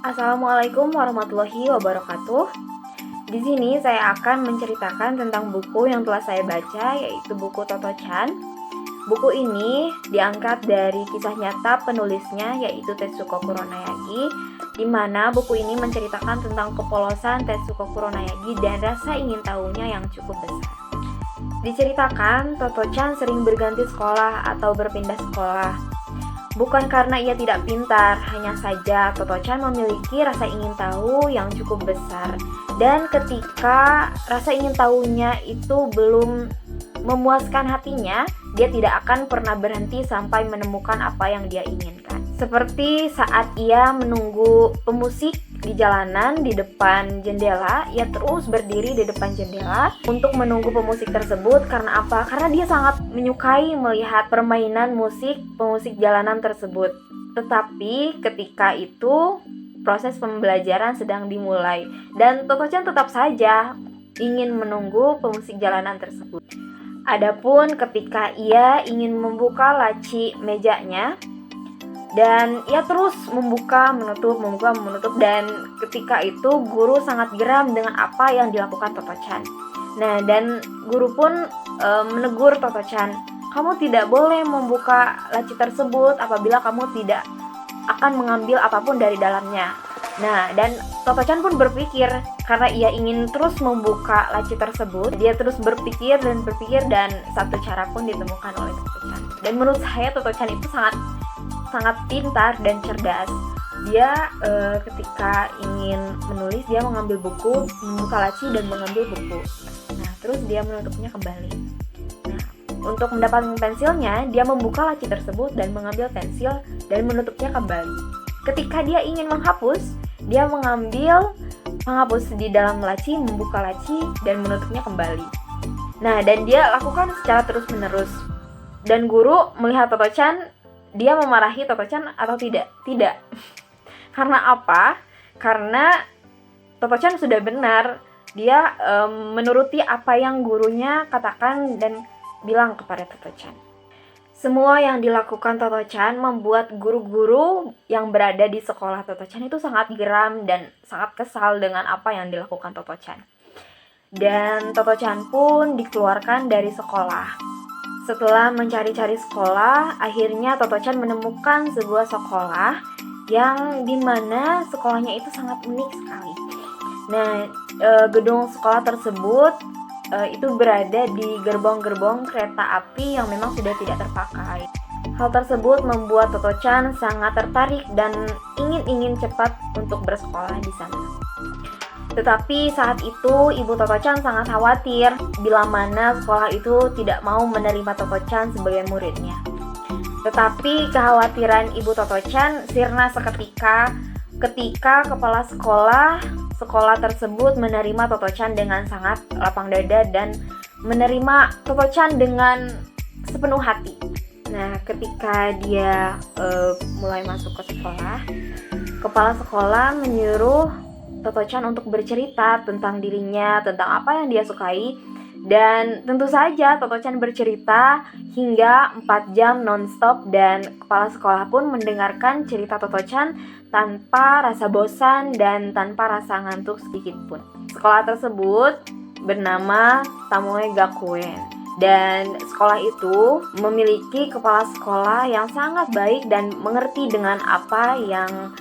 Assalamualaikum warahmatullahi wabarakatuh. Di sini saya akan menceritakan tentang buku yang telah saya baca, yaitu buku Toto-chan. Buku ini diangkat dari kisah nyata penulisnya, yaitu Tetsuko Kuronayagi, di mana buku ini menceritakan tentang kepolosan Tetsuko Kuronayagi dan rasa ingin tahunya yang cukup besar. Diceritakan, Toto-chan sering berganti sekolah atau berpindah sekolah. Bukan karena ia tidak pintar, hanya saja Toto-chan memiliki rasa ingin tahu yang cukup besar. Dan ketika rasa ingin tahunya itu belum memuaskan hatinya, dia tidak akan pernah berhenti sampai menemukan apa yang dia inginkan. Seperti saat ia menunggu pemusik di jalanan di depan jendela, ia terus berdiri di depan jendela untuk menunggu pemusik tersebut. Karena apa? Karena dia sangat menyukai melihat permainan musik pemusik jalanan tersebut. Tetapi ketika itu proses pembelajaran sedang dimulai dan Toto-chan tetap saja ingin menunggu pemusik jalanan tersebut. Adapun ketika ia ingin membuka laci mejanya, dan ia terus membuka, menutup, dan ketika itu guru sangat geram dengan apa yang dilakukan Toto-chan. Nah, dan guru pun menegur Toto-chan, kamu tidak boleh membuka laci tersebut apabila kamu tidak akan mengambil apapun dari dalamnya. Nah, dan Toto-chan pun berpikir, karena ia ingin terus membuka laci tersebut, dia terus berpikir dan satu cara pun ditemukan oleh Toto-chan. Dan menurut saya Toto-chan itu sangat pintar dan cerdas. Dia ketika ingin menulis, dia mengambil buku, membuka laci dan mengambil buku. Nah, terus dia menutupnya kembali. Nah, untuk mendapatkan pensilnya, dia membuka laci tersebut dan mengambil pensil dan menutupnya kembali. Ketika dia ingin menghapus, dia mengambil penghapus di dalam laci, membuka laci dan menutupnya kembali. Nah, dan dia lakukan secara terus-menerus. Dan guru melihat Toto-chan, dia memarahi Toto-chan atau tidak? Tidak. Karena apa? Karena Toto-chan sudah benar. Dia menuruti apa yang gurunya katakan dan bilang kepada Toto-chan. Semua yang dilakukan Toto-chan membuat guru-guru yang berada di sekolah Toto-chan itu sangat geram dan sangat kesal dengan apa yang dilakukan Toto-chan. Dan Toto-chan pun dikeluarkan dari sekolah. Setelah mencari-cari sekolah, akhirnya Toto-chan menemukan sebuah sekolah yang dimana sekolahnya itu sangat unik sekali. Nah, gedung sekolah tersebut itu berada di gerbong-gerbong kereta api yang memang sudah tidak terpakai. Hal tersebut membuat Toto-chan sangat tertarik dan ingin cepat untuk bersekolah di sana. Tetapi saat itu ibu Toto-chan sangat khawatir bila mana sekolah itu tidak mau menerima Toto-chan sebagai muridnya. Tetapi kekhawatiran ibu Toto-chan sirna seketika ketika kepala sekolah tersebut menerima Toto-chan dengan sangat lapang dada dan menerima Toto-chan dengan sepenuh hati. Nah, ketika dia mulai masuk ke sekolah, kepala sekolah menyuruh Toto-chan untuk bercerita tentang dirinya, tentang apa yang dia sukai. Dan tentu saja Toto-chan bercerita hingga 4 jam non-stop dan kepala sekolah pun mendengarkan cerita Toto-chan tanpa rasa bosan dan tanpa rasa ngantuk sedikit pun. Sekolah tersebut bernama Tomoe Gakuen. Dan sekolah itu memiliki kepala sekolah yang sangat baik dan mengerti dengan apa yang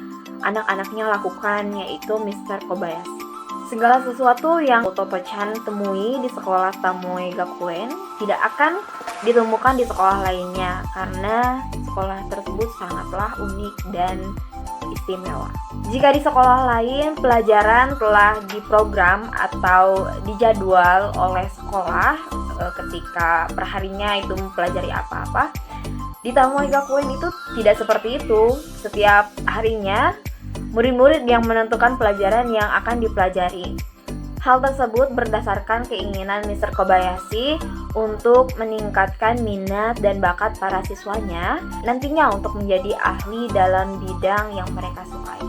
anak-anaknya lakukan, yaitu Mr. Kobayashi. Segala sesuatu yang Toto-chan temui di sekolah Tomoe Gakuen tidak akan ditemukan di sekolah lainnya karena sekolah tersebut sangatlah unik dan istimewa. Jika di sekolah lain pelajaran telah diprogram atau dijadwal oleh sekolah ketika perharinya itu mempelajari apa-apa, di Tomoe Gakuen itu tidak seperti itu. Setiap harinya murid-murid yang menentukan pelajaran yang akan dipelajari. Hal tersebut berdasarkan keinginan Mr. Kobayashi untuk meningkatkan minat dan bakat para siswanya nantinya untuk menjadi ahli dalam bidang yang mereka sukai.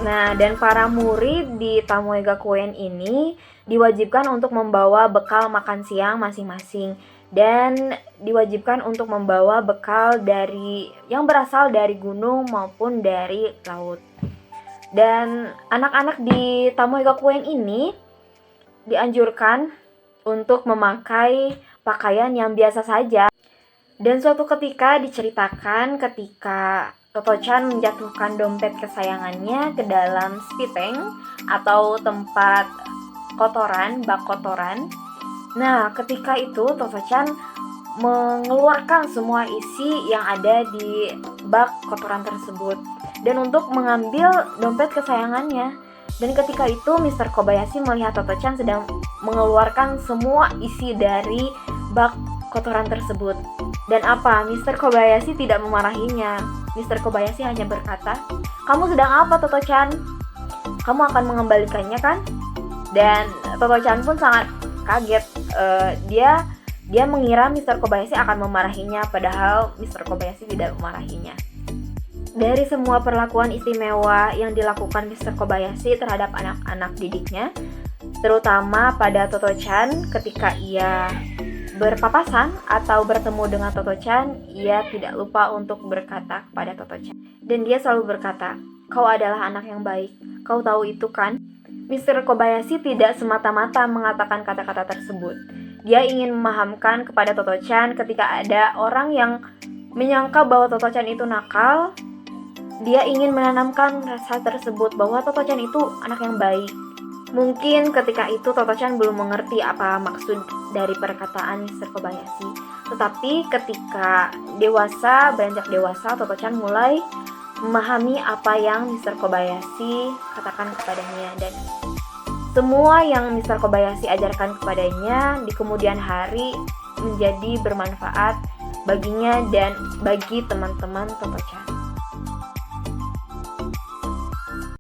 Nah, dan para murid di Tomoe Gakuen ini diwajibkan untuk membawa bekal makan siang masing-masing dan diwajibkan untuk membawa bekal yang berasal dari gunung maupun dari laut. Dan anak-anak di Tamoy Gakuen ini dianjurkan untuk memakai pakaian yang biasa saja. Dan suatu ketika diceritakan ketika Toto-chan menjatuhkan dompet kesayangannya ke dalam spiteng atau tempat kotoran, bak kotoran. Nah, ketika itu Toto-chan mengeluarkan semua isi yang ada di bak kotoran tersebut dan untuk mengambil dompet kesayangannya. Dan ketika itu Mr. Kobayashi melihat Toto-chan sedang mengeluarkan semua isi dari bak kotoran tersebut. Dan apa? Mr. Kobayashi tidak memarahinya. Mr. Kobayashi hanya berkata, "Kamu sedang apa, Toto-chan? Kamu akan mengembalikannya kan?" Dan Toto-chan pun sangat kaget. Dia mengira Mr. Kobayashi akan memarahinya, padahal Mr. Kobayashi tidak memarahinya. Dari semua perlakuan istimewa yang dilakukan Mr. Kobayashi terhadap anak-anak didiknya, terutama pada Toto-chan ketika ia berpapasan atau bertemu dengan Toto-chan, ia tidak lupa untuk berkata kepada Toto-chan. Dan dia selalu berkata, "Kau adalah anak yang baik, kau tahu itu kan?" Mr. Kobayashi tidak semata-mata mengatakan kata-kata tersebut. Dia ingin memahamkan kepada Toto-chan ketika ada orang yang menyangka bahwa Toto-chan itu nakal. Dia ingin menanamkan rasa tersebut bahwa Toto-chan itu anak yang baik. Mungkin ketika itu Toto-chan belum mengerti apa maksud dari perkataan Mr. Kobayashi. Tetapi ketika beranjak dewasa, Toto-chan mulai memahami apa yang Mr. Kobayashi katakan kepadanya. Dan semua yang Mr. Kobayashi ajarkan kepadanya di kemudian hari menjadi bermanfaat baginya dan bagi teman-teman Toto-chan.